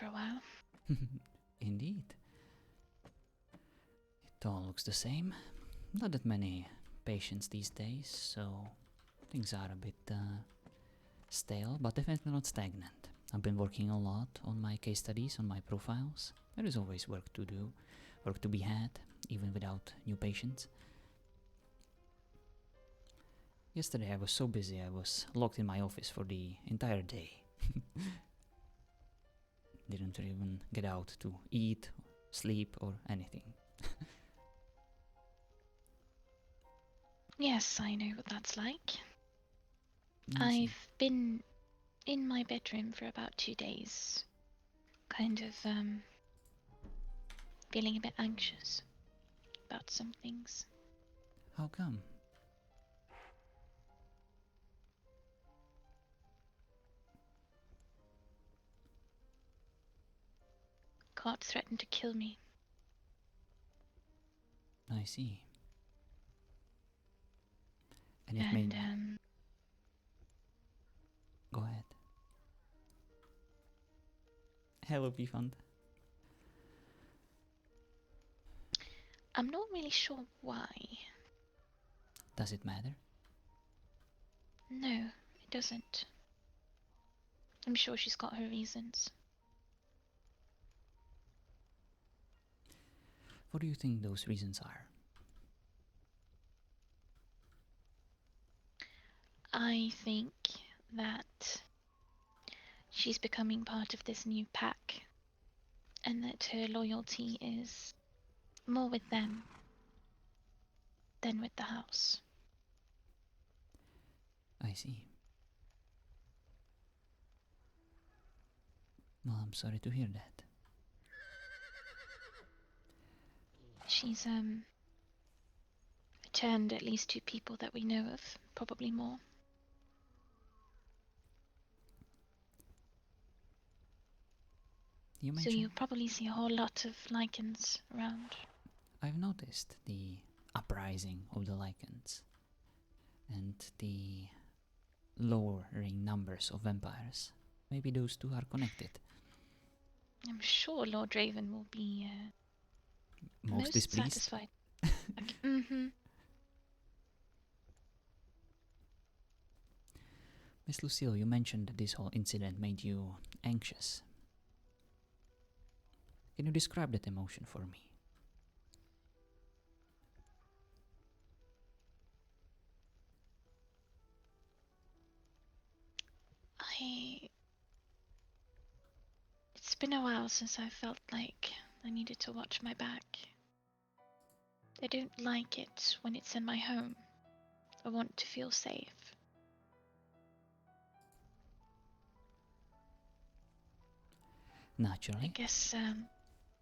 for a while. Indeed. It all looks the same. Not that many patients these days, so things are a bit stale, but definitely not stagnant. I've been working a lot on my case studies, on my profiles. There is always work to do, work to be had, even without new patients. Yesterday I was so busy I was locked in my office for the entire day. Didn't even get out to eat, sleep or anything. Yes, I know what that's like. I see. I've been in my bedroom for about 2 days. Kind of, feeling a bit anxious about some things. How come? God threatened to kill me. I see. And it And, made... Go ahead. Hello, Pfand. I'm not really sure why. Does it matter? No, it doesn't. I'm sure she's got her reasons. What do you think those reasons are? I think that she's becoming part of this new pack, and that her loyalty is more with them than with the house. I see. Well, I'm sorry to hear that. She's turned at least 2 people that we know of, probably more. You So mentioned... you'll probably see a whole lot of lichens around. I've noticed the uprising of the lichens and the lowering numbers of vampires. Maybe those two are connected. I'm sure Lord Raven will be Most displeased. satisfied. Okay. Miss Lucille, you mentioned that this whole incident made you anxious. Can you describe that emotion for me? It's been a while since I felt like I needed to watch my back. I don't like it when it's in my home. I want to feel safe. Naturally. I guess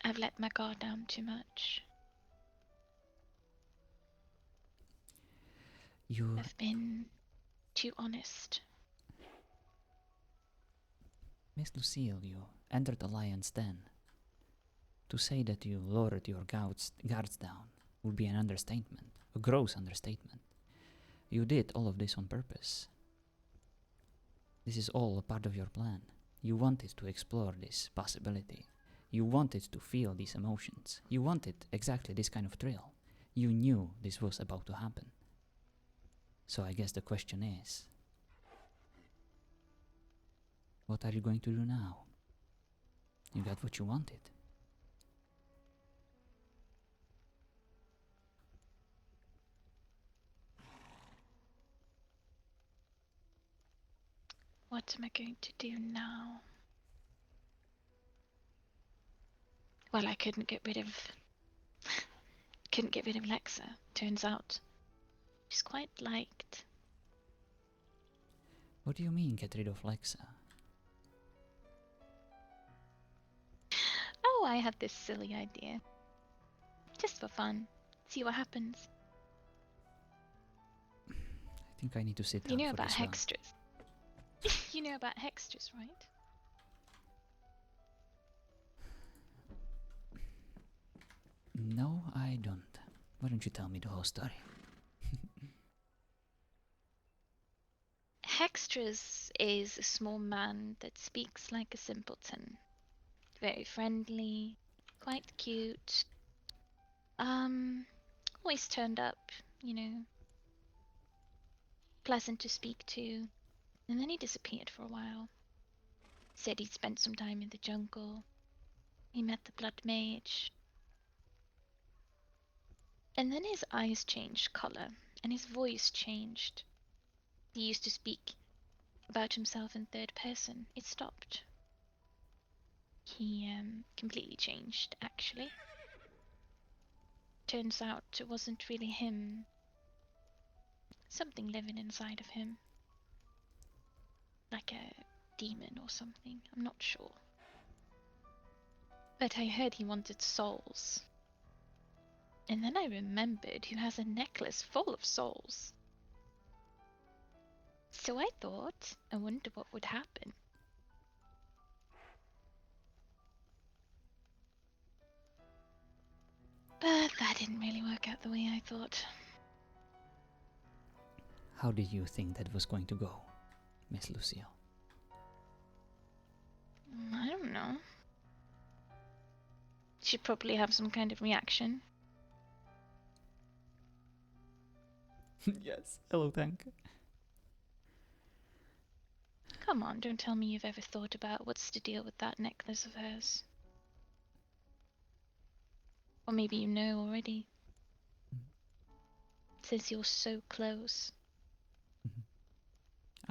I've let my guard down too much. I've been too honest. Miss Lucille, you entered the lion's den. To say that you lowered your guards down would be an understatement, a gross understatement. You did all of this on purpose. This is all a part of your plan. You wanted to explore this possibility. You wanted to feel these emotions. You wanted exactly this kind of thrill. You knew this was about to happen. So I guess the question is, what are you going to do now? You got what you wanted. What am I going to do now? Well, I couldn't get rid of Lexa. Turns out she's quite liked. What do you mean, get rid of Lexa? Oh, I had this silly idea. Just for fun. See what happens. I think I need to sit down You know for about this one. hextras. You know about hextras, right? No, I don't. Why don't you tell me the whole story? Hextras is a small man that speaks like a simpleton. Very friendly, quite cute. Always turned up, you know, pleasant to speak to. And then he disappeared for a while. Said he'd spent some time in the jungle. He met the Blood Mage. And then his eyes changed color, and his voice changed. He used to speak about himself in third person. It stopped. He completely changed, actually. Turns out it wasn't really him. Something living inside of him. Like a demon or something. I'm not sure. But I heard he wanted souls. And then I remembered who has a necklace full of souls. So I thought, I wonder what would happen. But that didn't really work out the way I thought. How did you think that was going to go, Miss Lucille? I don't know. She'd probably have some kind of reaction. Yes. Hello, Tank. Come on, don't tell me you've ever thought about what's the deal with that necklace of hers. Or maybe you know already. Since you're so close.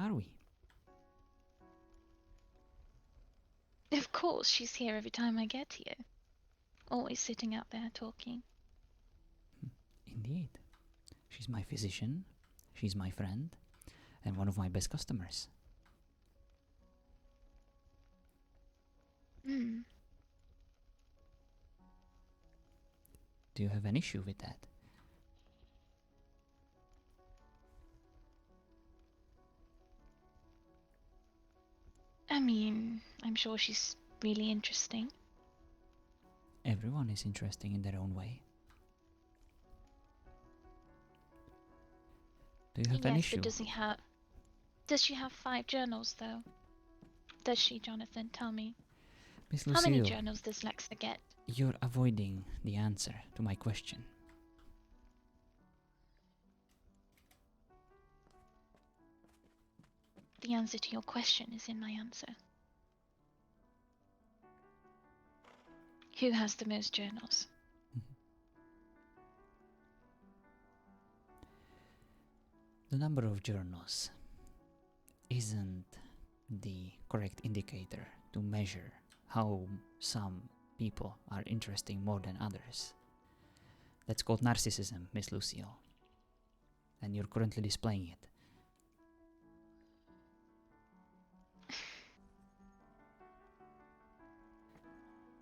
Are we? Of course, she's here every time I get here. Always sitting out there talking. Indeed. She's my physician, she's my friend, and one of my best customers. Hmm. Do you have an issue with that? I mean, I'm sure she's really interesting. Everyone is interesting in their own way. Do you have an Yes, issue? but does she have 5 journals though? Does she, Jonathan? Tell me. Miss How many Lucille, journals does Lexa get? you're avoiding the answer to my question. The answer to your question is in my answer. Who has the most journals? The number of journals isn't the correct indicator to measure how some people are interesting more than others. That's called narcissism, Miss Lucille. And you're currently displaying it.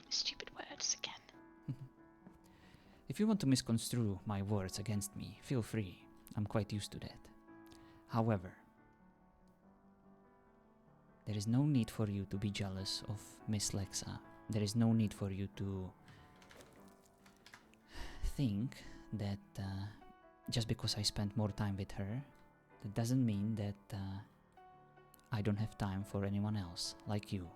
Stupid words again. If you want to misconstrue my words against me, feel free. I'm quite used to that. However, there is no need for you to be jealous of Miss Lexa. There is no need for you to think that just because I spent more time with her, that doesn't mean that I don't have time for anyone else like you.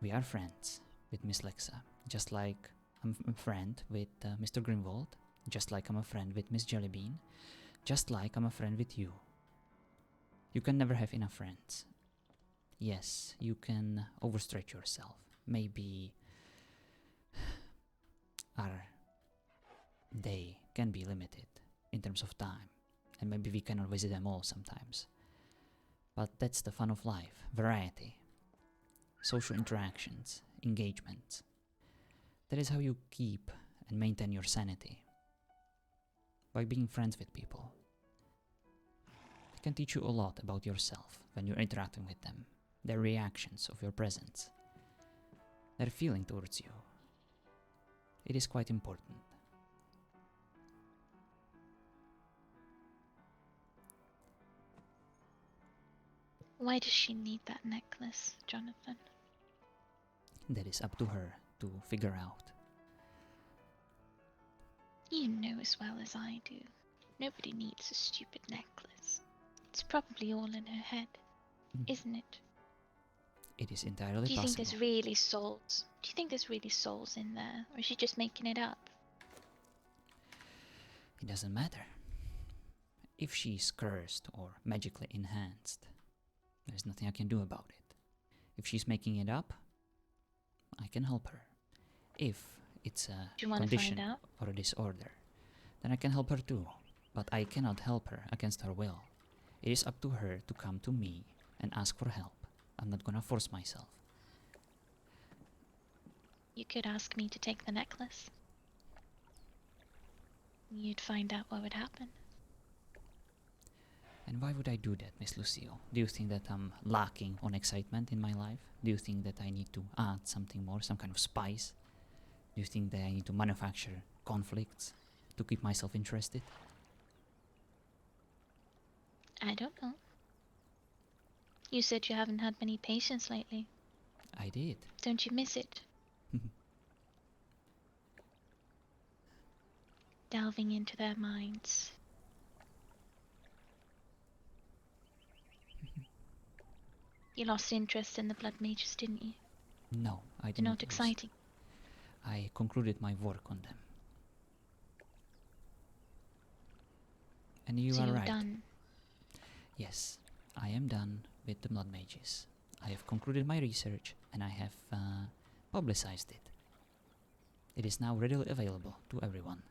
We are friends with Miss Lexa, just like I'm a friend with Mr. Grimwald, just like I'm a friend with Miss Jellybean, just like I'm a friend with you. You can never have enough friends. Yes, you can overstretch yourself. Maybe our day can be limited in terms of time, and maybe we cannot visit them all sometimes. But that's the fun of life, variety, social interactions, engagements. That is how you keep and maintain your sanity. By being friends with people. They can teach you a lot about yourself when you're interacting with them, their reactions of your presence, their feeling towards you. It is quite important. Why does she need that necklace, Jonathan? That is up to her to figure out. You know as well as I do. Nobody needs a stupid necklace. It's probably all in her head. isn't it? It is entirely Do you think possible. there's really souls? Do you think there's really souls in there? Or is she just making it up? It doesn't matter. If she's cursed or magically enhanced, there's nothing I can do about it. If she's making it up, I can help her. If it's a Do you want to find condition out? or a disorder, then I can help her too. But I cannot help her against her will. It is up to her to come to me and ask for help. I'm not gonna force myself. You could ask me to take the necklace. You'd find out what would happen. And why would I do that, Miss Lucille? Do you think that I'm lacking on excitement in my life? Do you think that I need to add something more, some kind of spice? Do you think that I need to manufacture conflicts to keep myself interested? I don't know. You said you haven't had many patients lately. I did. Don't you miss it? Delving into their minds. You lost interest in the blood mages, didn't you? No, I They're didn't not lose. exciting. I concluded my work on them. And you So are you're right. done. Yes, I am done with the blood mages. I have concluded my research and I have publicized it. It is now readily available to everyone.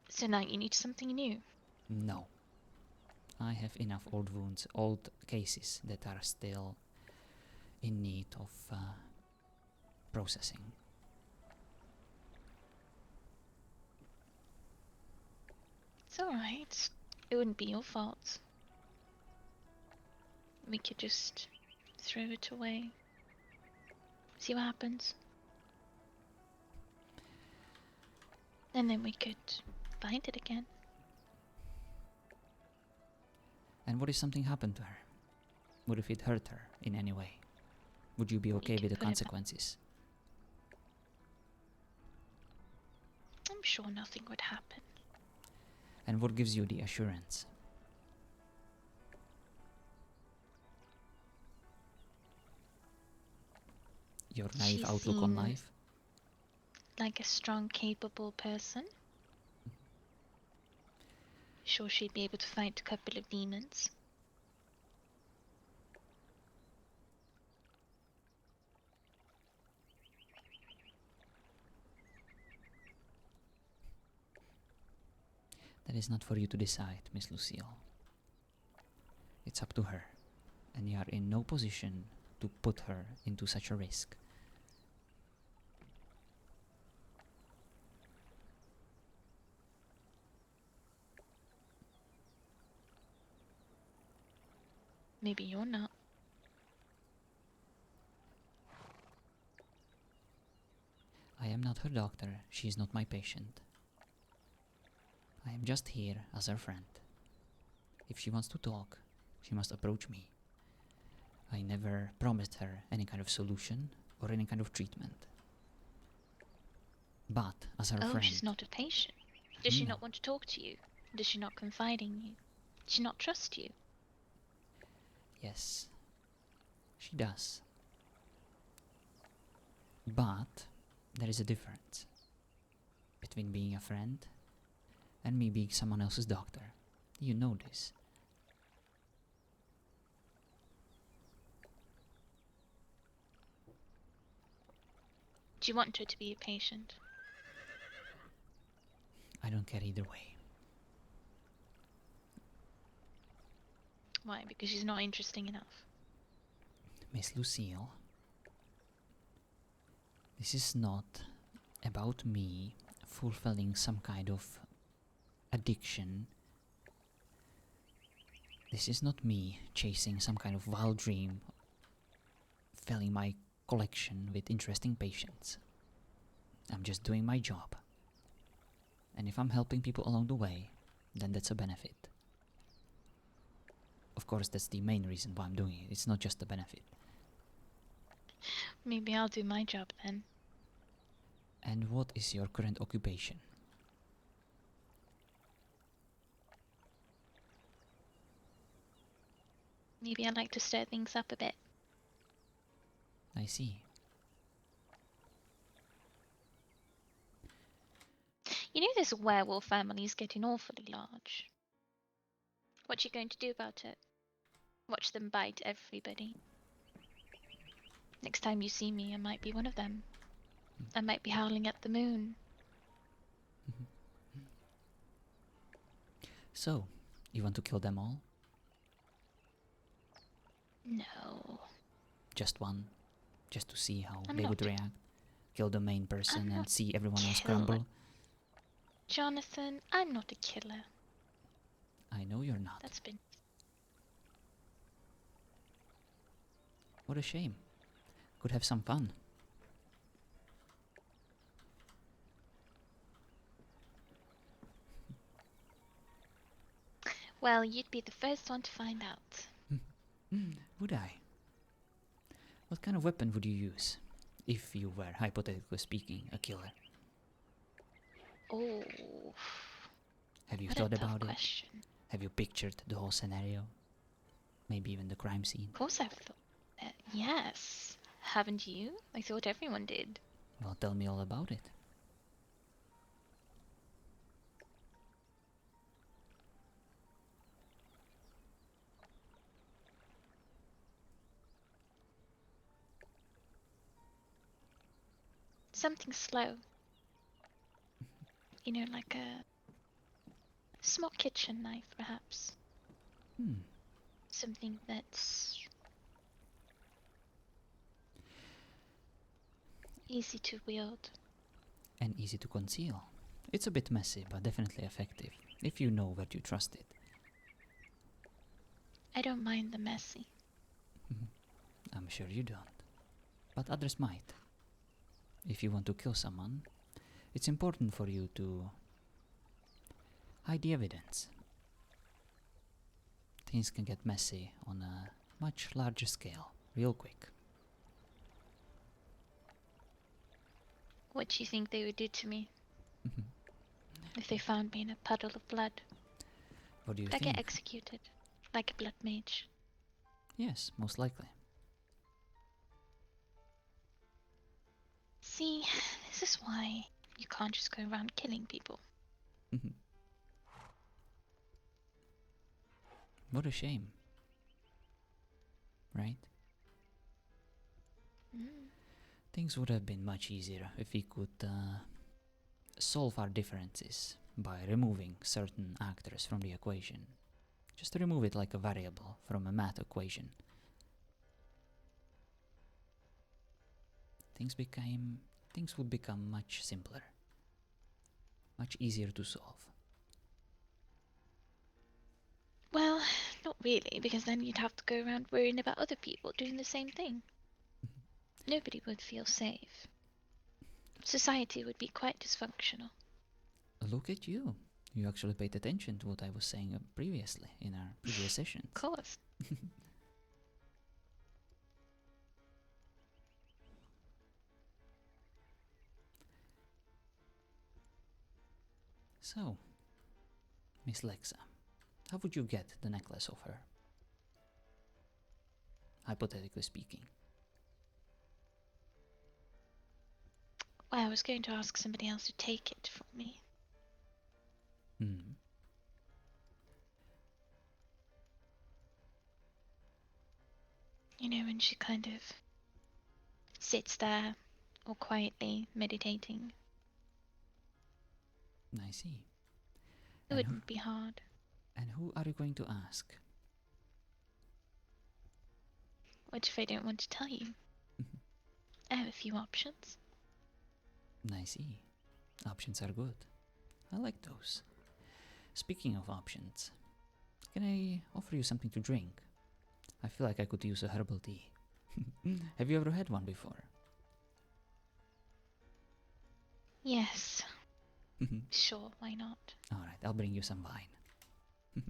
So now you need something new. No. I have enough old wounds, old cases that are still in need of processing. It's alright. It wouldn't be your fault. We could just throw it away. See what happens. And then we could find it again. And what if something happened to her? What if it hurt her in any way? Would you be okay can with the put it back. consequences? I'm sure nothing would happen. And what gives you the assurance? Your naive She outlook on seems life? like a strong, capable person. Sure she'd be able to fight a couple of demons. That is not for you to decide, Miss Lucille. It's up to her, and you are in no position to put her into such a risk. Maybe you're not. I am not her doctor, she is not my patient. I am just here as her friend. If she wants to talk, she must approach me. I never promised her any kind of solution or any kind of treatment. But as her Oh, friend, she's not a patient. Does she No. not want to talk to you? Does she not confide in you? Does she not trust you? yes, she does. But there is a difference between being a friend and me being someone else's doctor. You know this. Do you want her to be a patient? I don't care either way. Why? Because she's not interesting enough. Miss Lucille, this is not about me fulfilling some kind of addiction. This is not me chasing some kind of wild dream, filling my collection with interesting patients. I'm just doing my job. And if I'm helping people along the way, then that's a benefit. Of course, that's the main reason why I'm doing it. It's not just a benefit. Maybe I'll do my job then. And what is your current occupation? Maybe I like to stir things up a bit. I see. You know this werewolf family's getting awfully large. What you going to do about it? Watch them bite everybody. Next time you see me, I might be one of them. I might be howling at the moon. So, you want to kill them all? No. Just one? Just to see how I'm they not would react? Kill the main person I'm and not see everyone else killer. crumble? Jonathan, I'm not a killer. I know you're not. That's been... What a shame. Could have some fun. Well, you'd be the first one to find out. Would I? What kind of weapon would you use? If you were, hypothetically speaking, a killer. Oh, Have you what thought a tough about it? question. Have you pictured the whole scenario? Maybe even the crime scene? Of course I've thought that. Yes. Haven't you? I thought everyone did. Well, tell me all about it. Something slow. You know, like a small kitchen knife, perhaps. Hmm. Something that's easy to wield. And easy to conceal. It's a bit messy, but definitely effective, if you know where to trust it. I don't mind the messy. I'm sure you don't. But others might. If you want to kill someone, it's important for you to hide the evidence. Things can get messy on a much larger scale, real quick. What do you think they would do to me if they found me in a puddle of blood? What do you Would I get think? executed? Like a blood mage? Yes, most likely. See, this is why you can't just go around killing people. What a shame. Right? Mm. Things would have been much easier if we could solve our differences by removing certain actors from the equation. Just remove it like a variable from a math equation. Things would become much simpler. Much easier to solve. Well, not really, because then you'd have to go around worrying about other people doing the same thing. Nobody would feel safe. Society would be quite dysfunctional. Look at you. You actually paid attention to what I was saying previously in our previous sessions. Of course. So, Miss Lexa, how would you get the necklace off her? Hypothetically speaking. Well, I was going to ask somebody else to take it from me. Hmm. You know, when she kind of sits there, all quietly meditating. I see. It wouldn't be hard. And who are you going to ask? What if I don't want to tell you? I have a few options. I see. Options are good. I like those. Speaking of options, can I offer you something to drink? I feel like I could use a herbal tea. Have you ever had one before? Yes. Sure, why not? Alright, I'll bring you some wine.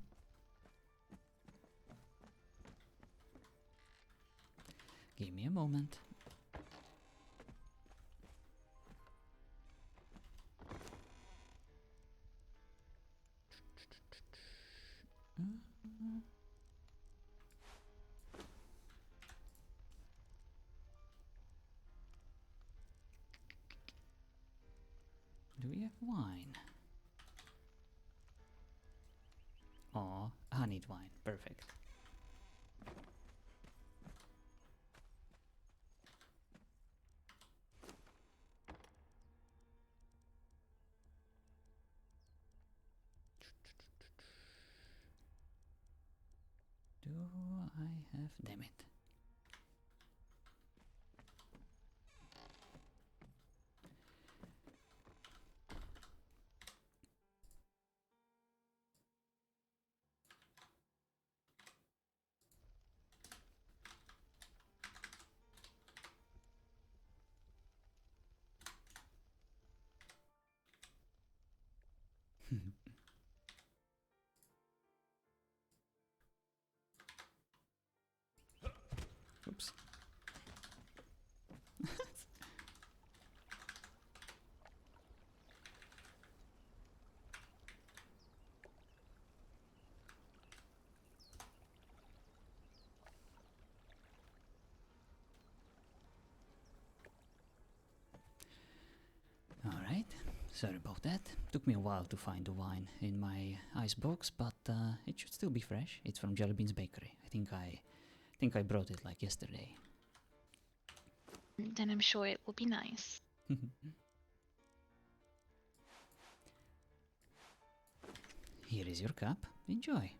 Give me a moment. wine. Oh, honeyed wine. Perfect. Do I have... Damn it. Oops. Alright, sorry about that. Took me a while to find the wine in my ice box, but it should still be fresh. It's from Jellybean's Bakery. I think I brought it like yesterday. Then I'm sure it will be nice. Here is your cup. Enjoy.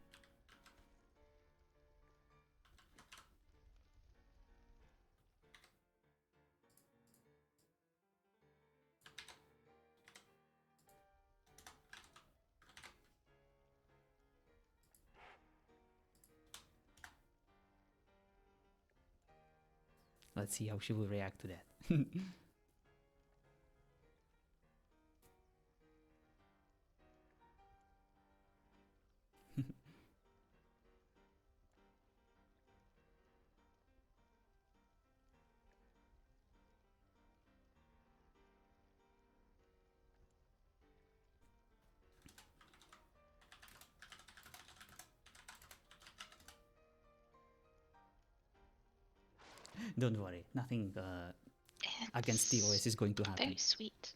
Let's see how she will react to that. Don't worry, nothing against TOS is going to happen. Very sweet.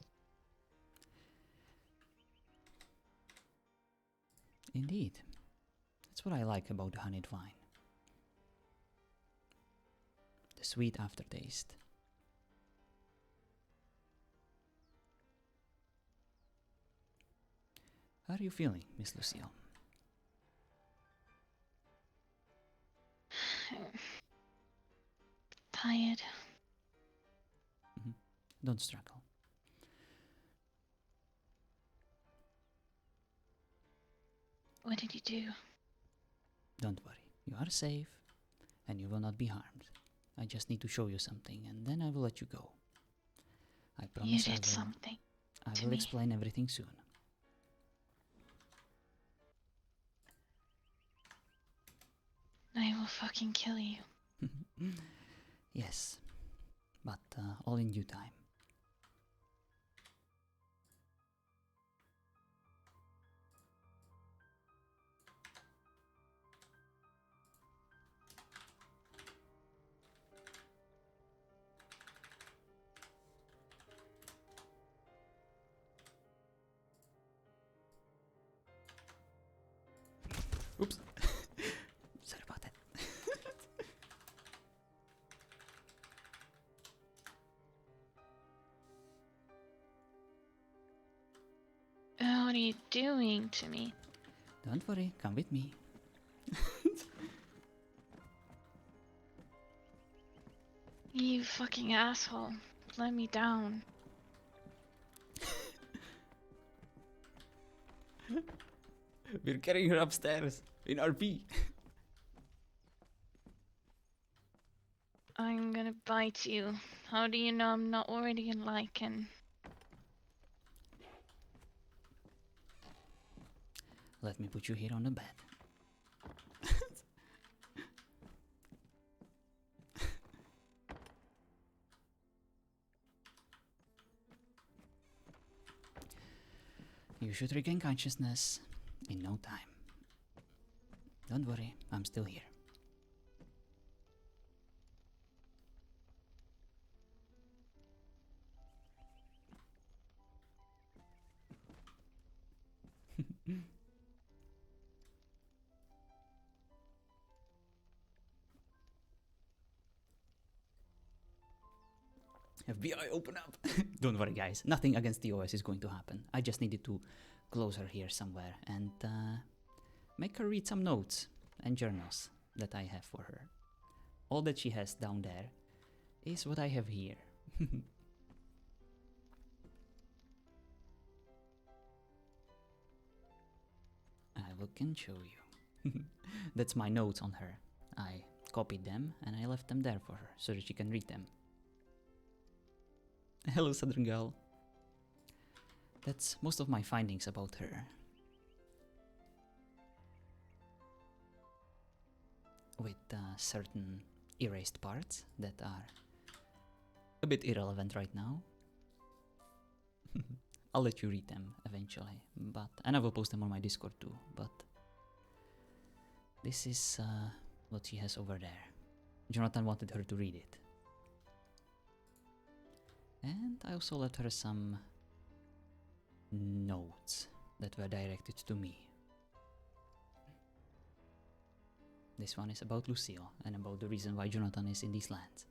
Indeed. That's what I like about the honeyed wine. The sweet aftertaste. How are you feeling, Miss Lucille? Tired. Don't struggle. What did you do? Don't worry. You are safe and you will not be harmed. I just need to show you something and then I will let you go. I You promise did something. I to will me. explain everything soon. I will fucking kill you. Yes, but all in due time. Oops. Sorry about that. Oh, what are you doing to me? Don't worry, come with me. You fucking asshole. Let me down. We're carrying her upstairs in RP. I'm gonna bite you. How do you know I'm not already in lichen? Let me put you here on the bed. You should regain consciousness in no time. Don't worry, I'm still here. FBI, open up! Don't worry, guys. Nothing against the OS is going to happen. I just needed to close her here somewhere and make her read some notes and journals that I have for her. All that she has down there is what I have here. Can show you. That's my notes on her. I copied them and I left them there for her so that she can read them. Hello, Southern Girl. That's most of my findings about her. With certain erased parts that are a bit irrelevant right now. I'll let you read them eventually, and I will post them on my Discord too, but this is what she has over there. Jonathan wanted her to read it. And I also left her some notes that were directed to me. This one is about Lucille and about the reason why Jonathan is in these lands.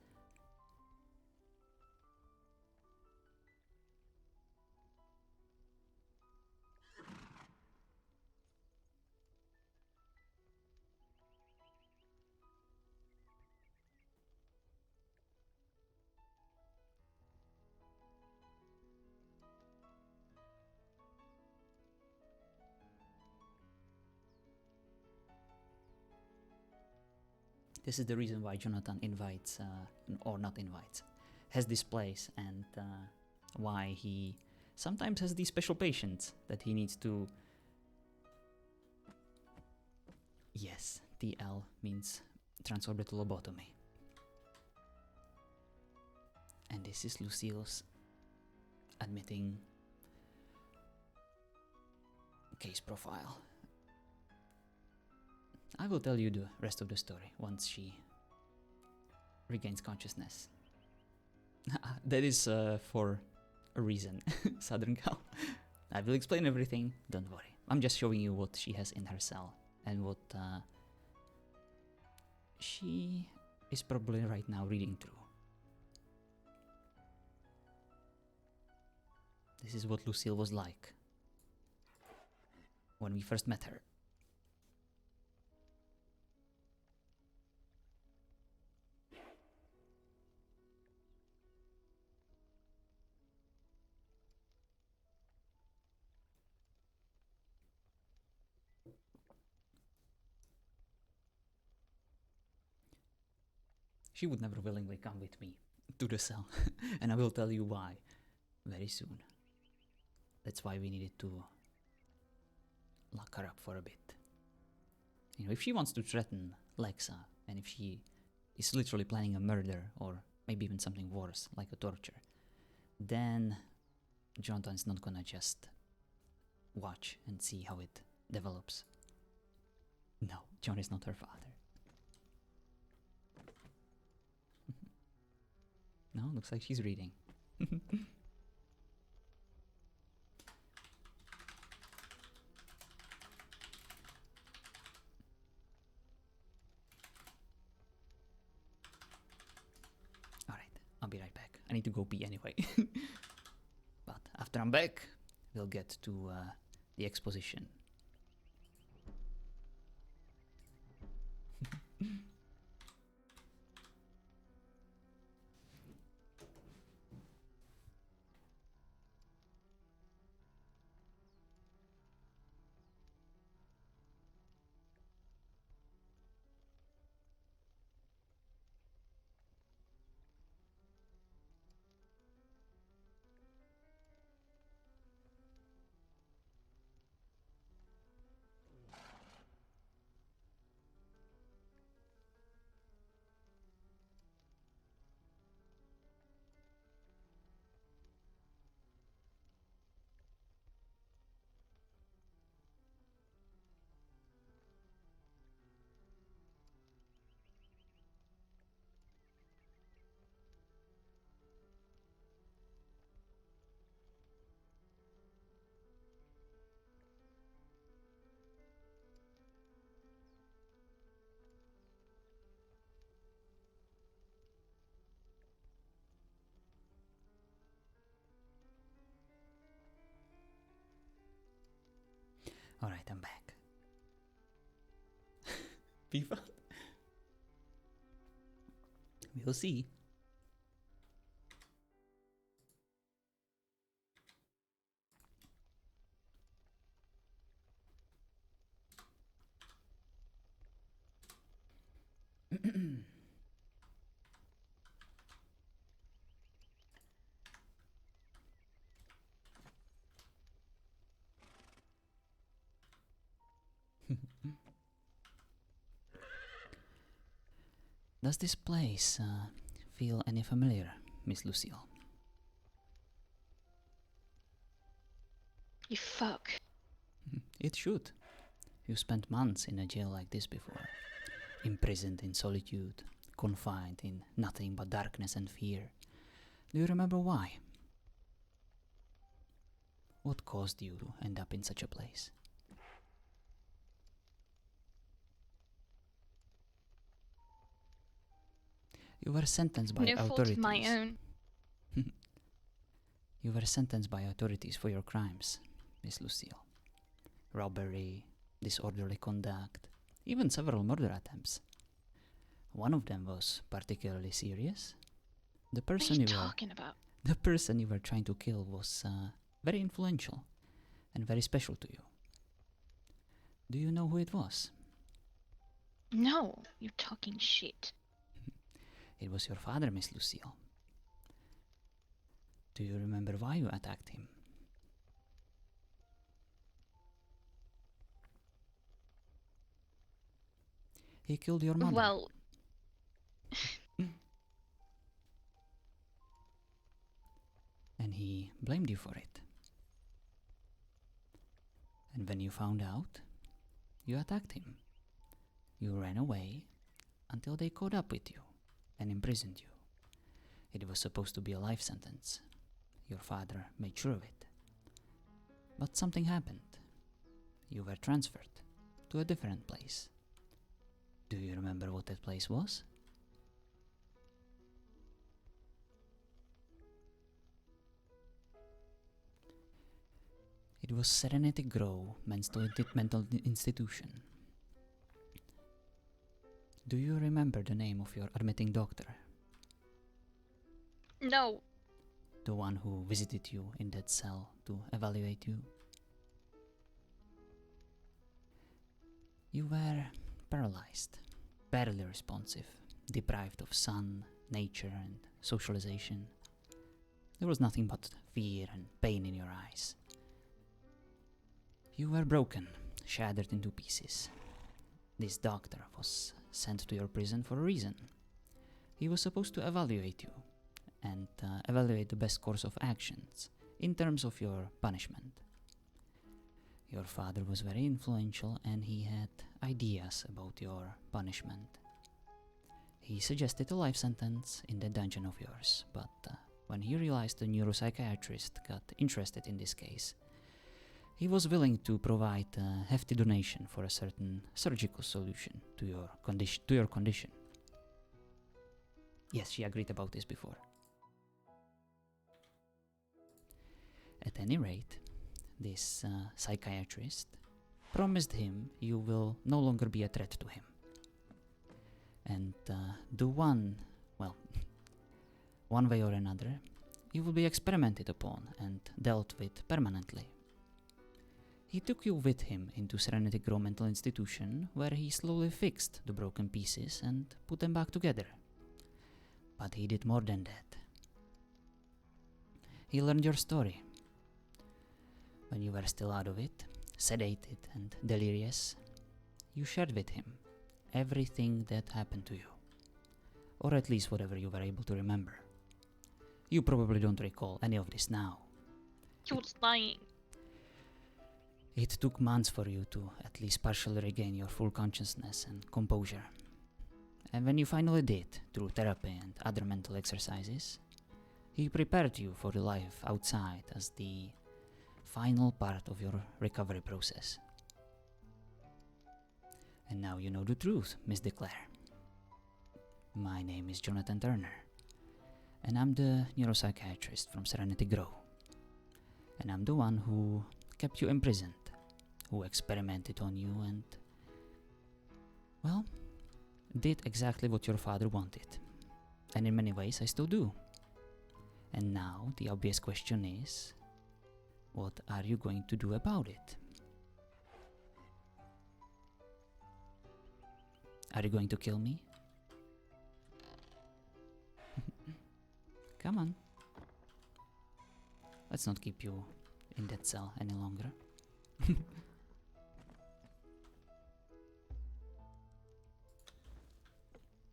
This is the reason why Jonathan invites, or not invites, has this place, and why he sometimes has these special patients that he needs to... Yes, TL means transorbital lobotomy. And this is Lucille's admitting case profile. I will tell you the rest of the story once she regains consciousness. That is for a reason, Southern Gal. I will explain everything, don't worry. I'm just showing you what she has in her cell and what she is probably right now reading through. This is what Lucille was like when we first met her. She would never willingly come with me to the cell, and I will tell you why very soon. That's why we needed to lock her up for a bit. You know, if she wants to threaten Lexa, and if she is literally planning a murder, or maybe even something worse, like a torture, then Jonathan's not gonna just watch and see how it develops. No, John is not her father. No, looks like she's reading. Alright, I'll be right back. I need to go pee anyway. But after I'm back, we'll get to the exposition. Alright, I'm back. FIFA? We'll see. Does this place feel any familiar, Miss Lucille? You fuck. It should. You spent months in a jail like this before. Imprisoned in solitude, confined in nothing but darkness and fear. Do you remember why? What caused you to end up in such a place? You were sentenced by No fault authorities. of my own. You were sentenced by authorities for your crimes, Miss Lucille. Robbery, disorderly conduct, even several murder attempts. One of them was particularly serious. The What are person you you were talking about? the person you were trying to kill was very influential and very special to you. Do you know who it was? No, you're talking shit. It was your father, Miss Lucille. Do you remember why you attacked him? He killed your mother. Well, And he blamed you for it. And when you found out, you attacked him. You ran away until they caught up with you and imprisoned you. It was supposed to be a life sentence. Your father made sure of it. But something happened. You were transferred to a different place. Do you remember what that place was? It was Serenity Grove Mental Institution. Do you remember the name of your admitting doctor? no. The one who visited you in that cell to evaluate you? You were paralyzed, barely responsive, deprived of sun, nature, and socialization. There was nothing but fear and pain in your eyes. You were broken, shattered into pieces. This doctor was sent to your prison for a reason. He was supposed to evaluate you and evaluate the best course of actions in terms of your punishment. Your father was very influential and he had ideas about your punishment. He suggested a life sentence in the dungeon of yours, but when he realized the neuropsychiatrist got interested in this case, he was willing to provide a hefty donation for a certain surgical solution to your condition. Yes, she agreed about this before. At any rate, this psychiatrist promised him you will no longer be a threat to him. And one way or another, you will be experimented upon and dealt with permanently. He took you with him into Serenity Grove Mental Institution, where he slowly fixed the broken pieces and put them back together. But he did more than that. He learned your story. When you were still out of it, sedated and delirious, you shared with him everything that happened to you. Or at least whatever you were able to remember. You probably don't recall any of this now. You're lying. It took months for you to at least partially regain your full consciousness and composure. And when you finally did, through therapy and other mental exercises, he prepared you for the life outside as the final part of your recovery process. And now you know the truth, Miss DeClaire. My name is Jonathan Turner, and I'm the neuropsychiatrist from Serenity Grove. And I'm the one who kept you imprisoned who experimented on you and, well, did exactly what your father wanted. And in many ways I still do. And now the obvious question is, what are you going to do about it? Are you going to kill me? Come on. Let's not keep you in that cell any longer.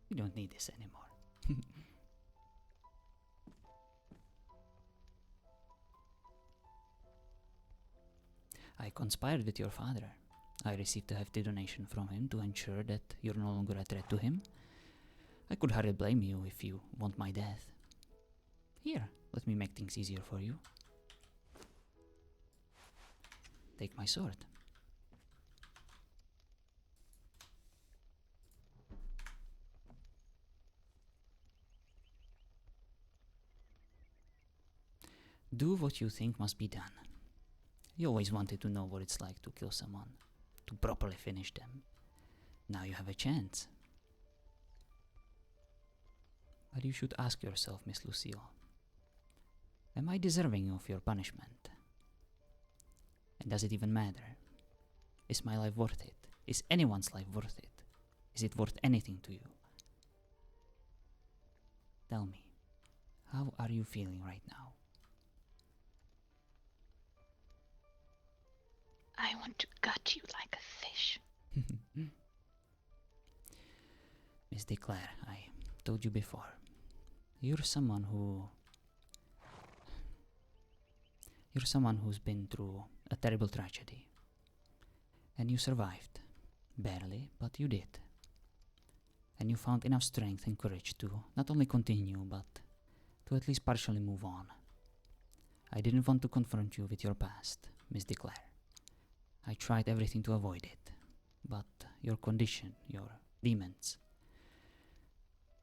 We don't need this anymore. I conspired with your father. I received a hefty donation from him to ensure that you're no longer a threat to him. I could hardly blame you if you want my death. Here, let me make things easier for you. Take my sword. Do what you think must be done. You always wanted to know what it's like to kill someone, to properly finish them. Now you have a chance. But you should ask yourself, Miss Lucille, am I deserving of your punishment? And does it even matter? Is my life worth it? Is anyone's life worth it? Is it worth anything to you? Tell me, how are you feeling right now? I want to gut you like a fish. Miss DeClaire, I told you before, you're someone who's been through a terrible tragedy. And you survived. Barely, but you did. And you found enough strength and courage to not only continue, but to at least partially move on. I didn't want to confront you with your past, Miss DeClaire. I tried everything to avoid it, but your condition, your demons,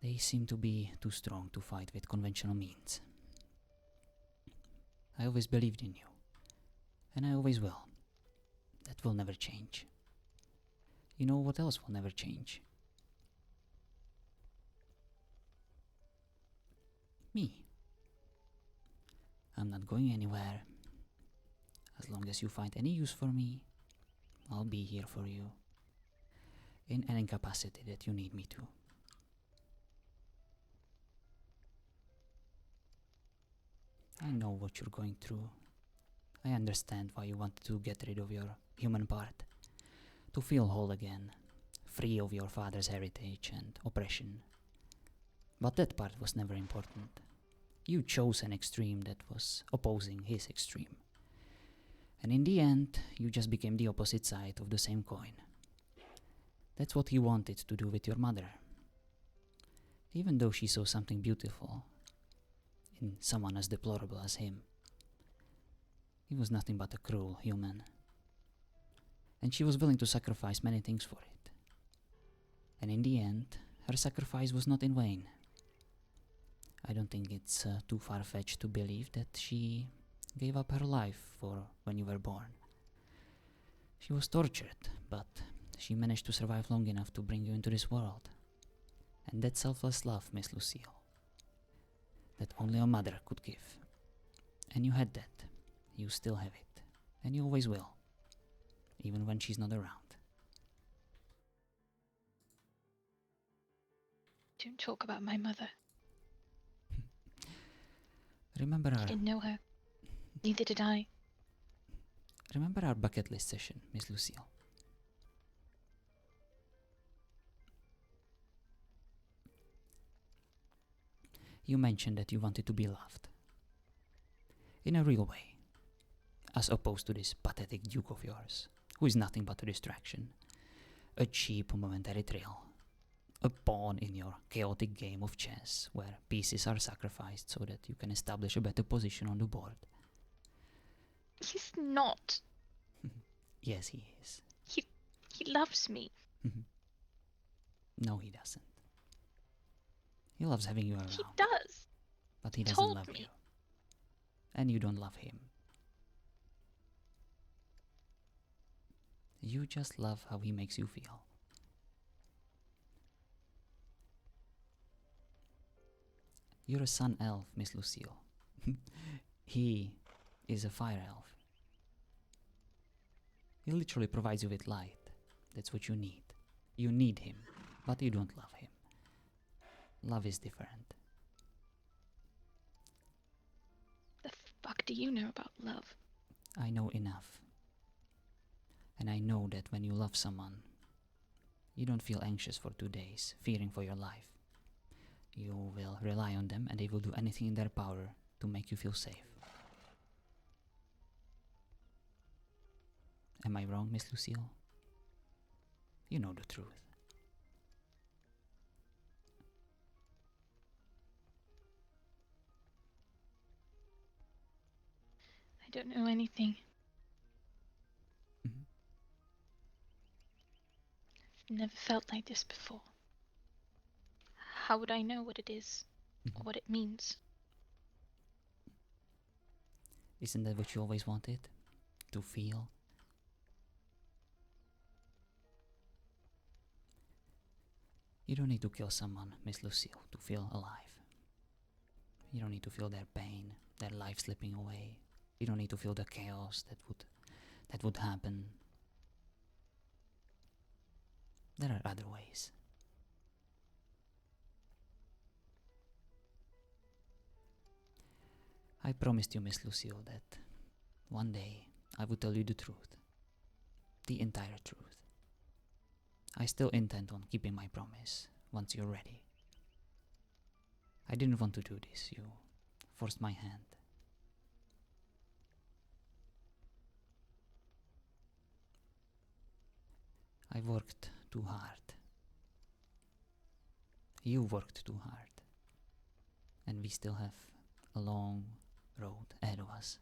they seem to be too strong to fight with conventional means. I always believed in you, and I always will. That will never change. You know what else will never change? Me. I'm not going anywhere. As long as you find any use for me, I'll be here for you. In any capacity that you need me to. I know what you're going through. I understand why you wanted to get rid of your human part. To feel whole again. Free of your father's heritage and oppression. But that part was never important. You chose an extreme that was opposing his extreme. And in the end, you just became the opposite side of the same coin. That's what he wanted to do with your mother. Even though she saw something beautiful in someone as deplorable as him, he was nothing but a cruel human. And she was willing to sacrifice many things for it. And in the end, her sacrifice was not in vain. I don't think it's too far-fetched to believe that she gave up her life for when you were born. She was tortured, but she managed to survive long enough to bring you into this world. And that selfless love, Miss Lucille, that only a mother could give. And you had that. You still have it. And you always will. Even when she's not around. Don't talk about my mother. Remember I didn't know her. Neither did I. Remember our bucket list session, Miss Lucille? You mentioned that you wanted to be loved. In a real way. As opposed to this pathetic duke of yours, who is nothing but a distraction. A cheap momentary thrill. A pawn in your chaotic game of chess, where pieces are sacrificed so that you can establish a better position on the board. He's not. Yes, he is. He loves me. No, he doesn't. He loves having you around. He does. But he doesn't Told love me. you. And you don't love him. You just love how he makes you feel. You're a sun elf, Miss Lucille. He is a fire elf. He literally provides you with light. That's what you need. You need him, but you don't love him. Love is different. The fuck do you know about love? I know enough. And I know that when you love someone, you don't feel anxious for 2 days, fearing for your life. You will rely on them and they will do anything in their power to make you feel safe. Am I wrong, Miss Lucille? You know the truth. I don't know anything. Mhm. I've never felt like this before. How would I know what it is or Mhm. what it means? Isn't that what you always wanted? To feel? You don't need to kill someone, Miss Lucille, to feel alive. You don't need to feel their pain, their life slipping away. You don't need to feel the chaos that would happen. There are other ways. I promised you, Miss Lucille, that one day I would tell you the truth. The entire truth. I still intend on keeping my promise once you're ready. I didn't want to do this. You forced my hand. I worked too hard. You worked too hard. And we still have a long road ahead of us.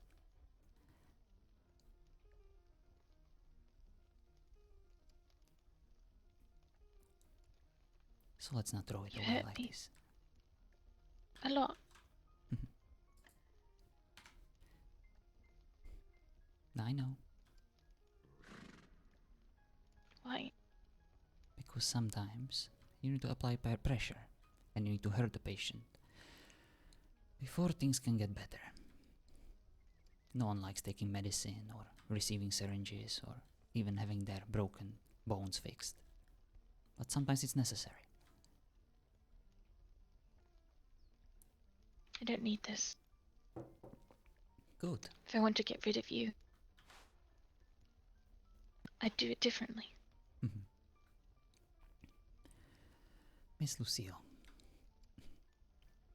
So let's not throw it You away hurt like me this. a lot. I know, Why? because sometimes you need to apply pressure and you need to hurt the patient before things can get better. No one likes taking medicine or receiving syringes or even having their broken bones fixed. But sometimes it's necessary. I don't need this. Good. If I want to get rid of you, I'd do it differently. Mhm. Miss Lucille,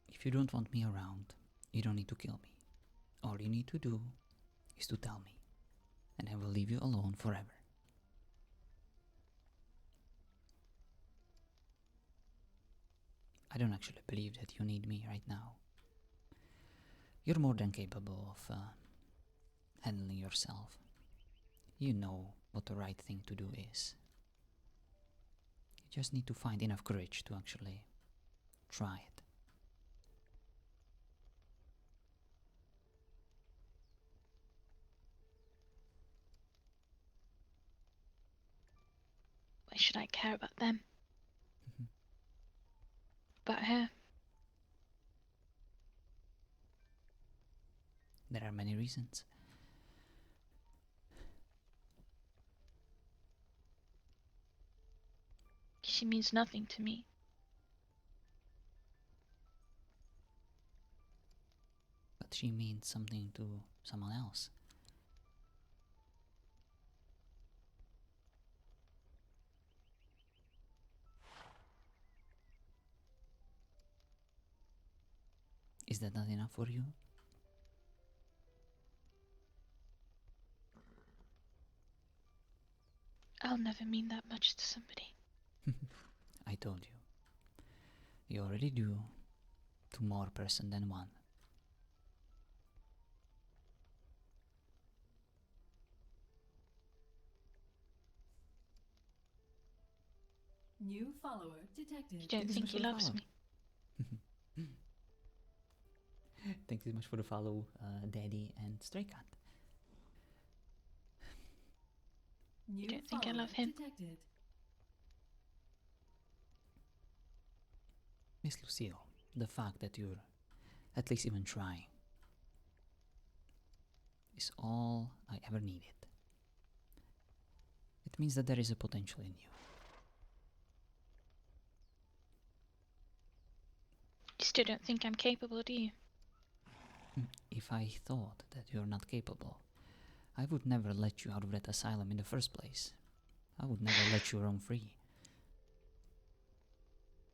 if you don't want me around, you don't need to kill me. All you need to do is to tell me, and I will leave you alone forever. I don't actually believe that you need me right now. You're more than capable of handling yourself. You know what the right thing to do is. You just need to find enough courage to actually try it. Why should I care about them? Mhm. About her? There are many reasons. She means nothing to me. But she means something to someone else. Is that not enough for you? I'll never mean that much to somebody. I told you. You already do to more person than one. New follower detected. You don't Thank you so think much he for the loves follow. me? Thank you so much for the follow, Daddy and Stray Cat. You New don't think I follower love him? detected. Miss Lucille, the fact that you're at least even trying is all I ever needed. It means that there is a potential in you. You still don't think I'm capable, do you? If I thought that you're not capable, I would never let you out of that asylum in the first place. I would never let you roam free.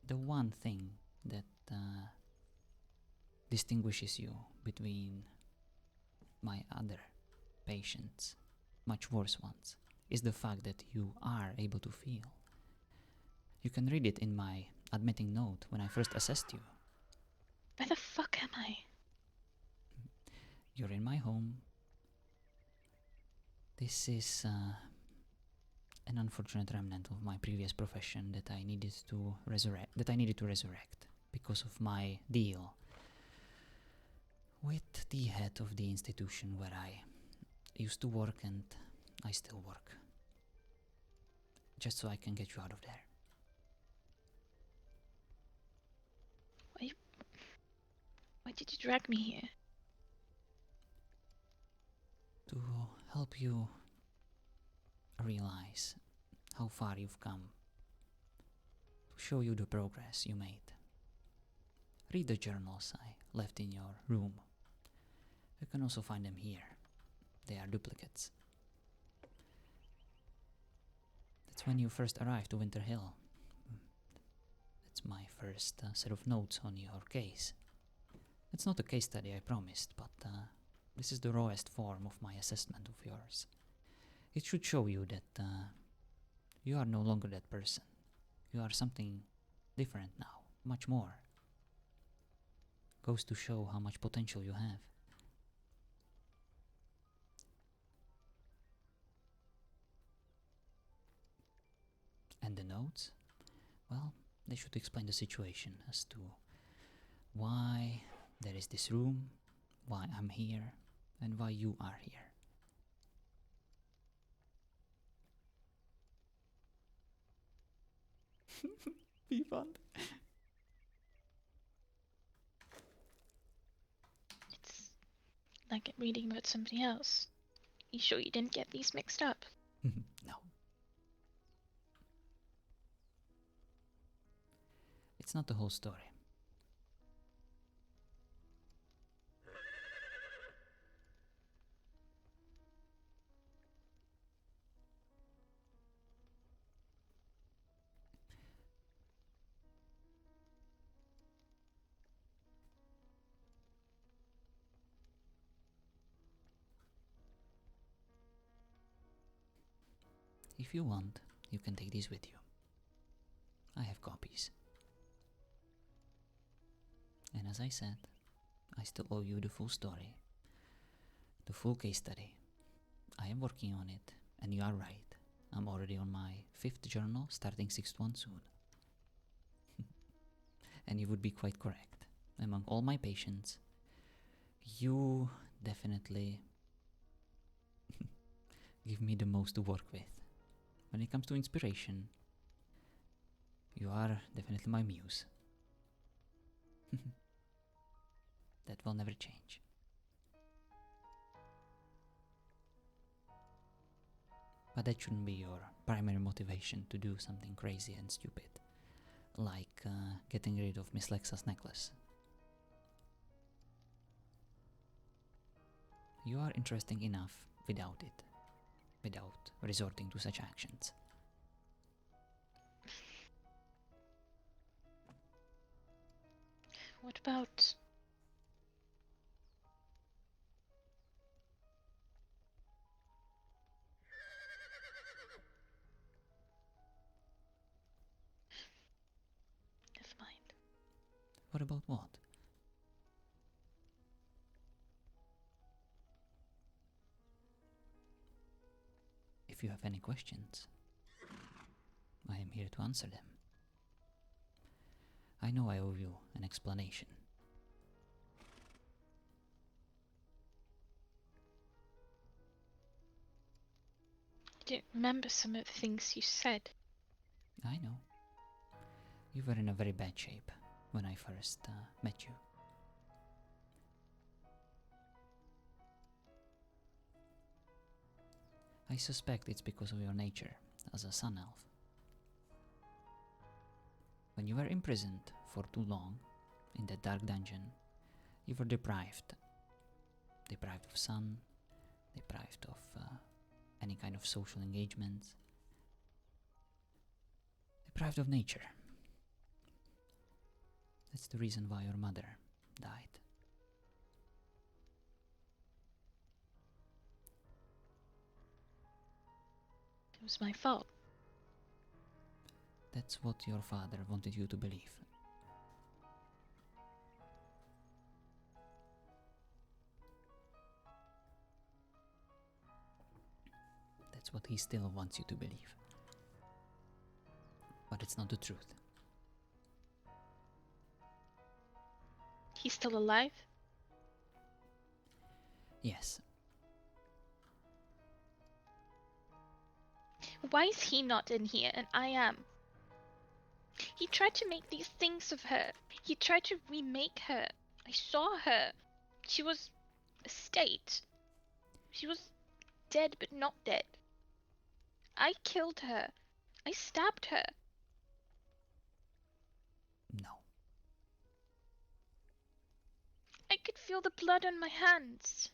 The one thing that distinguishes you between my other patients, much worse ones, is the fact that you are able to feel. You can read it in my admitting note when I first assessed you. Where the fuck am I? You're in my home. This is an unfortunate remnant of my previous profession that I needed to resurrect because of my deal with the head of the institution where I used to work and I still work. Just so I can get you out of there. Why did you drag me here? To help you realize how far you've come. To show you the progress you made. Read the journals I left in your room. You can also find them here. They are duplicates. That's when you first arrived to Winter Hill. That's my first set of notes on your case. It's not a case study, I promised, but this is the rawest form of my assessment of yours. It should show you that you are no longer that person. You are something different now, much more. Goes to show how much potential you have. And the notes? Well, they should explain the situation as to why there is this room, why I'm here, and why you are here. Be fun. It's like reading about somebody else. You sure you didn't get these mixed up? No. It's not the whole story. If you want, you can take these with you. I have copies. And as I said, I still owe you the full story, the full case study. I am working on it, and you are right. I'm already on my 5th journal, starting 6th one soon. And you would be quite correct. Among all my patients, you definitely give me the most to work with. When it comes to inspiration, you are definitely my muse. That will never change. But that shouldn't be your primary motivation to do something crazy and stupid, like getting rid of Miss Lexa's necklace. You are interesting enough without it, without resorting to such actions. What about... Never mind. What about what? If you have any questions, I am here to answer them. I know I owe you an explanation. don't remember some of the things you said. I know. You were in a very bad shape when I first met you. I suspect it's because of your nature as a sun elf. When you were imprisoned for too long in that dark dungeon, you were deprived. Deprived of sun, deprived of any kind of social engagements, deprived of nature. That's the reason why your mother died. It was my fault. That's what your father wanted you to believe. That's what he still wants you to believe. But it's not the truth. He's still alive? Yes, Why is he not in here and I am? He tried to make these things of her. He tried to remake her. I saw her. She was a state. She was dead but not dead. I killed her. I stabbed her. no. I could feel the blood on my hands.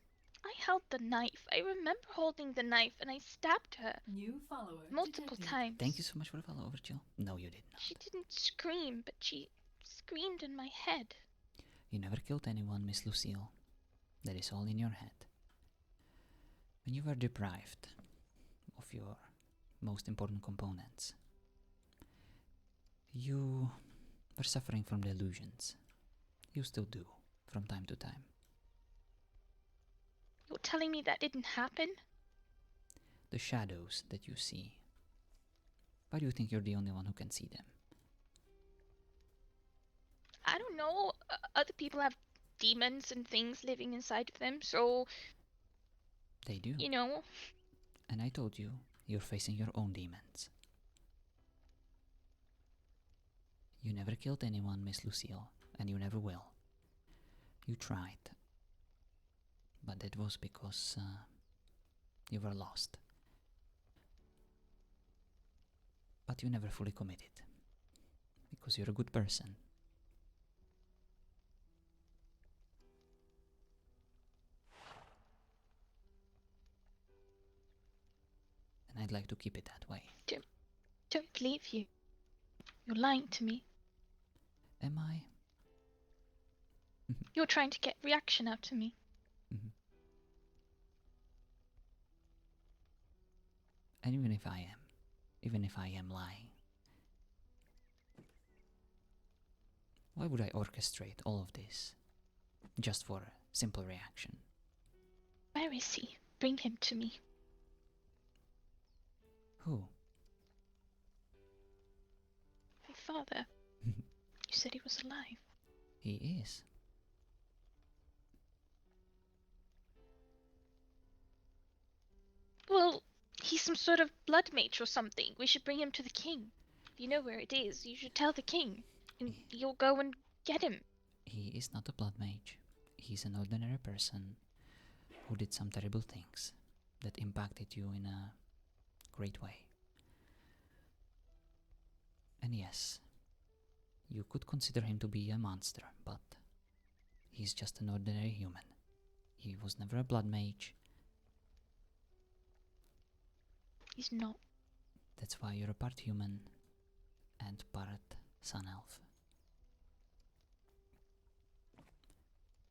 I held the knife. I remember holding the knife and I stabbed her. New follower Multiple detected. times. Thank you so much for the follow, Virgil. No, you did not. She didn't scream, but she screamed in my head. You never killed anyone, Miss Lucille. That is all in your head. When you were deprived of your most important components, you were suffering from delusions. You still do, from time to time. You're telling me that didn't happen? The shadows that you see. Why do you think you're the only one who can see them? I don't know. Other people have demons and things living inside of them, so, They do. you know. And I told you, you're facing your own demons. You never killed anyone, Miss Lucille, and you never will. You tried. But that was because you were lost. But you never fully committed. Because you're a good person. And I'd like to keep it that way. Don't believe you. You're lying to me. Am I? You're trying to get reaction out of me. Mhm. And even if I am lying, why would I orchestrate all of this just for a simple reaction? Where is he? Bring him to me. Who? My father. You said he was alive. He is. Well, he's some sort of blood mage or something. We should bring him to the king. If you know where it is, you should tell the king. And you'll go and get him. He is not a blood mage. He's an ordinary person who did some terrible things that impacted you in a great way. And yes, you could consider him to be a monster, but he's just an ordinary human. He was never a blood mage. He's not. That's why you're a part human and part sun elf.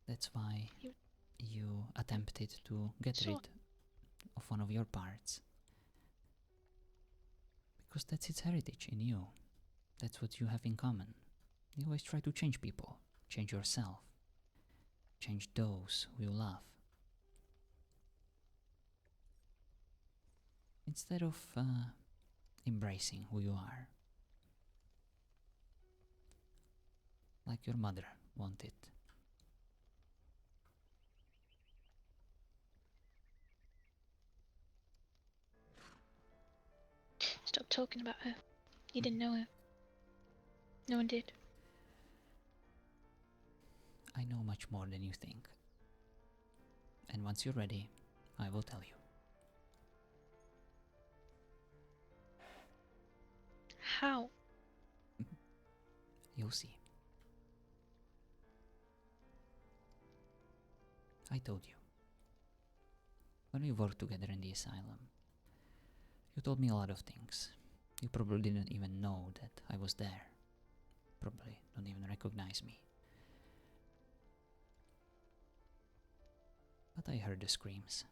That's why you attempted to get Sure. rid of one of your parts. Because that's its heritage in you. That's what you have in common. You always try to change people, change yourself, change those who you love. Instead of embracing who you are. Like your mother wanted. talking about her. You didn't know her. No one did. I know much more than you think. And once you're ready, I will tell you. How? You'll see. I told you. When we worked together in the asylum, you told me a lot of things. You probably didn't even know that I was there. Probably don't even recognize me. But I heard the screams.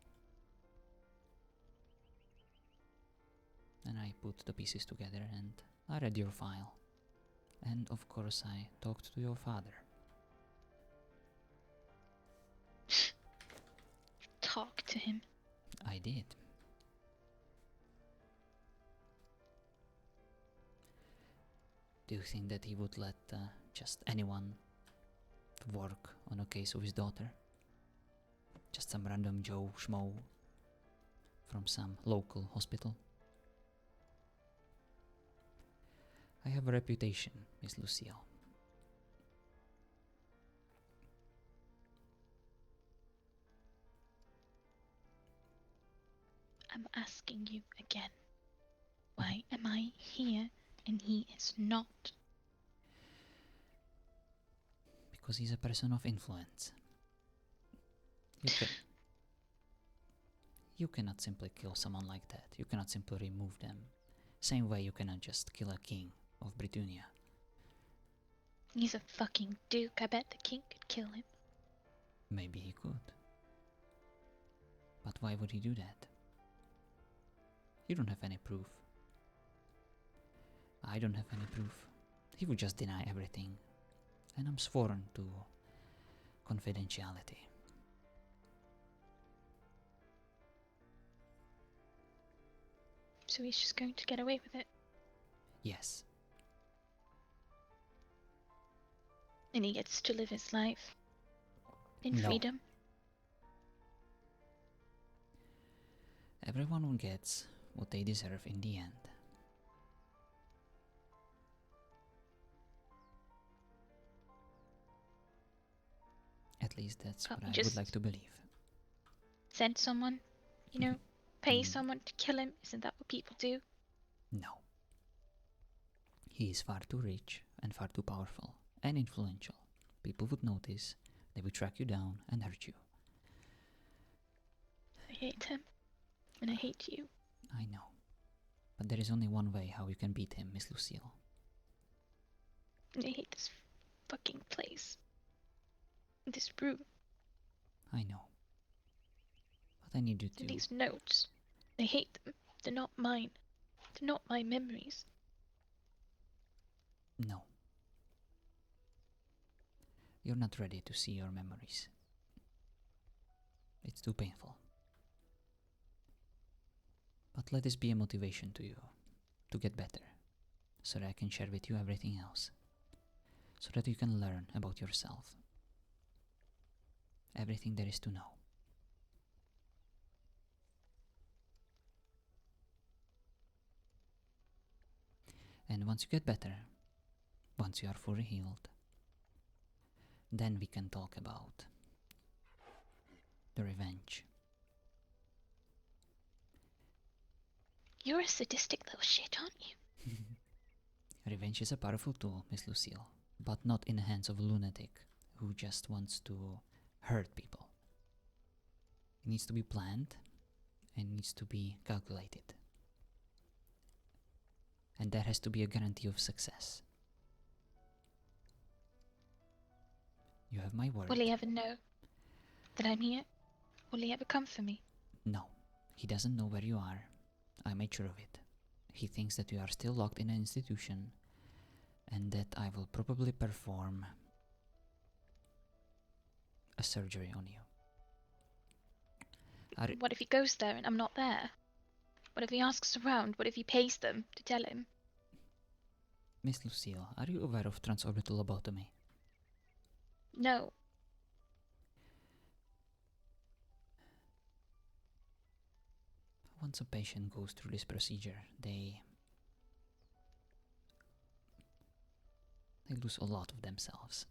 And I put the pieces together and I read your file. And of course I talked to your father. Talk to him. I did. Do you think that he would let just anyone work on a case of his daughter? Just some random Joe Schmo from some local hospital? I have a reputation, Miss Lucille. I'm asking you again. Why am I here and he is not? Because he's a person of influence. You cannot simply kill someone like that. You cannot simply remove them. Same way you cannot just kill a king of Britannia. He's a fucking duke. I bet the king could kill him. Maybe he could. But why would he do that? You don't have any proof. I don't have any proof. He would just deny everything. And I'm sworn to confidentiality. So he's just going to get away with it. Yes. And he gets to live his life in No. freedom. Everyone gets what they deserve in the end. At least that's what I would like to believe. Send someone, pay someone to kill him. Isn't that what people do? No. He is far too rich and far too powerful and influential. People would notice, they would track you down and hurt you. I hate him. And I hate you. I know. But there is only one way how you can beat him, Miss Lucille. And I hate this fucking place. This room. I know. But I need you to... These notes. I hate them. They're not mine. They're not my memories. No. You're not ready to see your memories. It's too painful. But let this be a motivation to you, to get better, so that I can share with you everything else, so that you can learn about yourself. Everything there is to know. And once you get better, once you are fully healed, then we can talk about the revenge. You're a sadistic little shit, aren't you? Revenge is a powerful tool, Miss Lucille, but not in the hands of a lunatic who just wants to hurt people. It needs to be planned and needs to be calculated. And that has to be a guarantee of success. You have my word. Will he ever know that I'm here? Will he ever come for me? No, he doesn't know where you are. I made sure of it. He thinks that you are still locked in an institution and that I will probably perform a surgery on you. What if he goes there and I'm not there? What if he asks around? What if he pays them to tell him? Miss Lucille, are you aware of transorbital lobotomy? No. Once a patient goes through this procedure, they They lose a lot of themselves.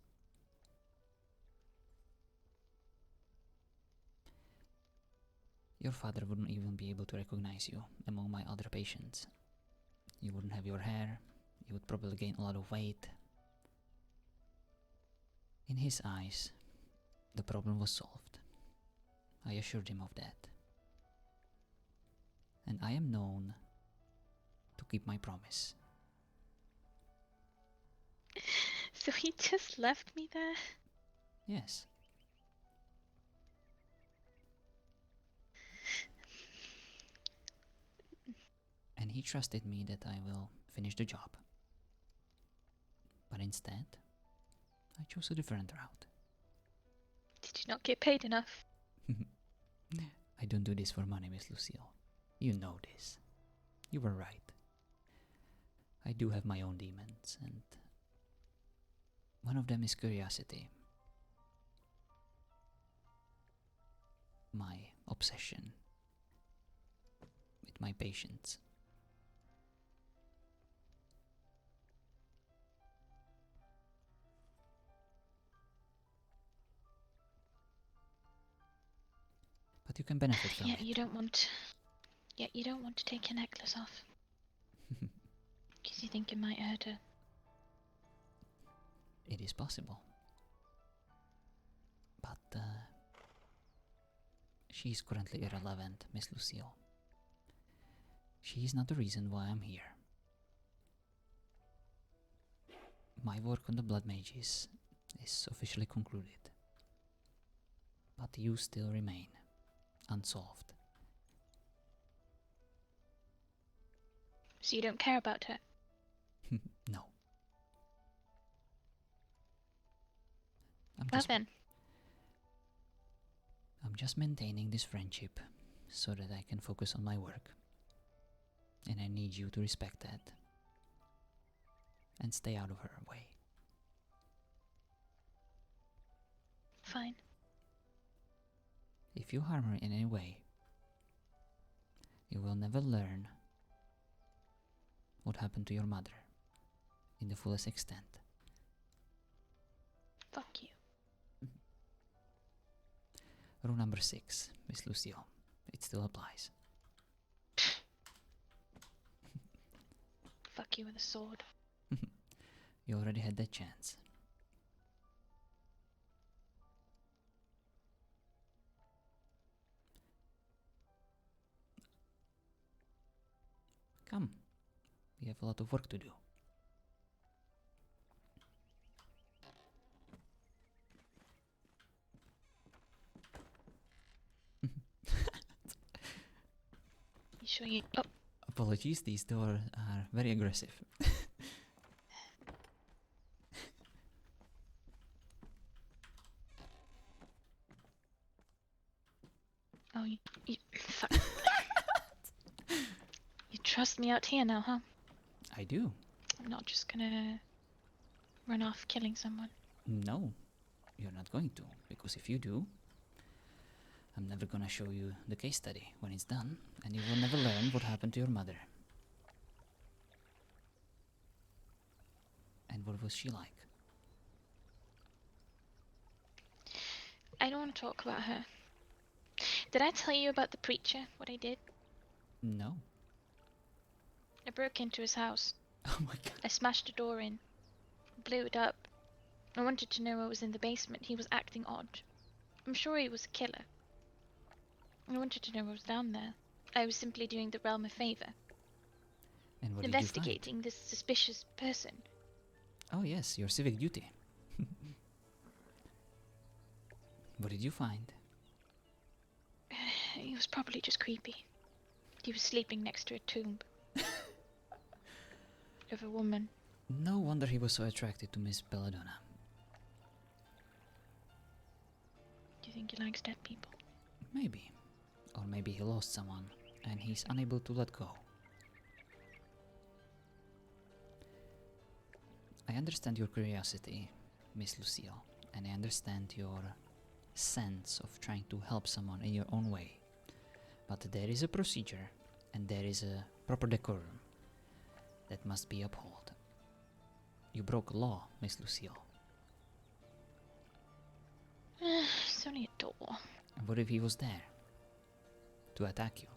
Your father wouldn't even be able to recognize you among my other patients. You wouldn't have your hair, you would probably gain a lot of weight. In his eyes, the problem was solved. I assured him of that. And I am known to keep my promise. So he just left me there? Yes. And he trusted me that I will finish the job. But instead, I chose a different route. Did you not get paid enough? I don't do this for money, Miss Lucille. You know this. You were right. I do have my own demons, and one of them is curiosity. My obsession with my patients. But you can benefit from Yet it. you don't want to take your necklace off. Because you think it might hurt her. It is possible. But she is currently irrelevant, Miss Lucille. She is not the reason why I'm here. My work on the blood mages is officially concluded. But you still remain unsolved. So you don't care about her? No. Well then. I'm just maintaining this friendship so that I can focus on my work. And I need you to respect that. And stay out of her way. Fine. If you harm her in any way, you will never learn what happened to your mother in the fullest extent. Fuck you. Rule number 6, Miss Lucille. It still applies. Fuck you with a sword. You already had that chance. Come. We have a lot of work to do. You sure you... Oh, Apologies, these doors are very aggressive. oh, you fuck. You trust me out here now, huh? I do. I'm not just gonna run off killing someone. No, you're not going to, because if you do, I'm never gonna show you the case study when it's done, and you will never learn what happened to your mother. And what was she like? I don't want to talk about her. Did I tell you about the preacher, what I did? No. I broke into his house. Oh my god. I smashed the door in. Blew it up. I wanted to know what was in the basement. He was acting odd. I'm sure he was a killer. I wanted to know what was down there. I was simply doing the realm a favor. And what Investigating this suspicious person. did you find? Oh yes, your civic duty. What did you find? He was probably just creepy. He was sleeping next to a tomb. Of a woman. No wonder he was so attracted to Miss Belladonna. Do you think he likes dead people? Maybe. Or maybe he lost someone, and he's unable to let go. I understand your curiosity, Miss Lucille, and I understand your sense of trying to help someone in your own way. But there is a procedure, and there is a proper decorum that must be upheld. You broke law, Miss Lucille. It's only a door. And what if he was there? To attack you?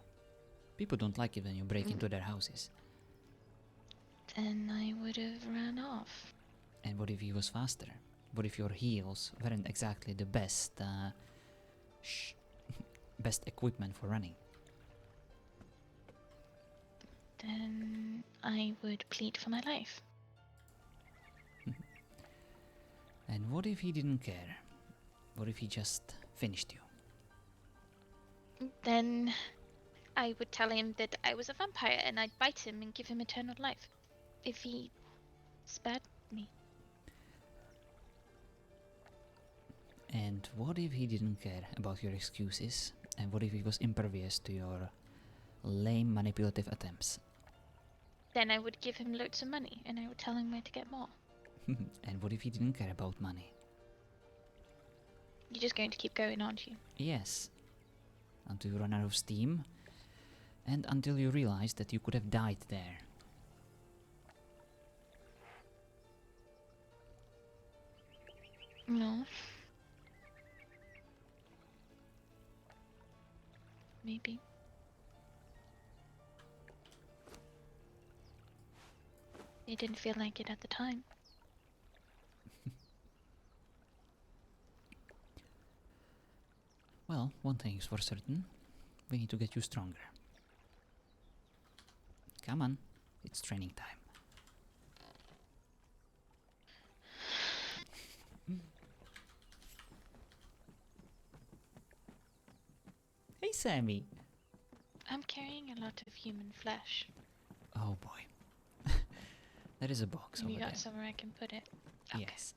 People don't like it when you break into their houses. Then I would have ran off. And what if he was faster? What if your heels weren't exactly the best, best equipment for running? Then I would plead for my life. And what if he didn't care? What if he just finished you? Then I would tell him that I was a vampire and I'd bite him and give him eternal life. If he spared me. And what if he didn't care about your excuses? And what if he was impervious to your lame manipulative attempts? Then I would give him loads of money and I would tell him where to get more. And what if he didn't care about money? You're just going to keep going, aren't you? Yes. Until you run out of steam. And until you realize that you could have died there. No. Maybe. It didn't feel like it at the time. Well, one thing is for certain. We need to get you stronger. Come on, it's training time. Hey, Sammy. I'm carrying a lot of human flesh. Oh boy. There is a box Have over you got there. somewhere I can put it? Okay. Yes.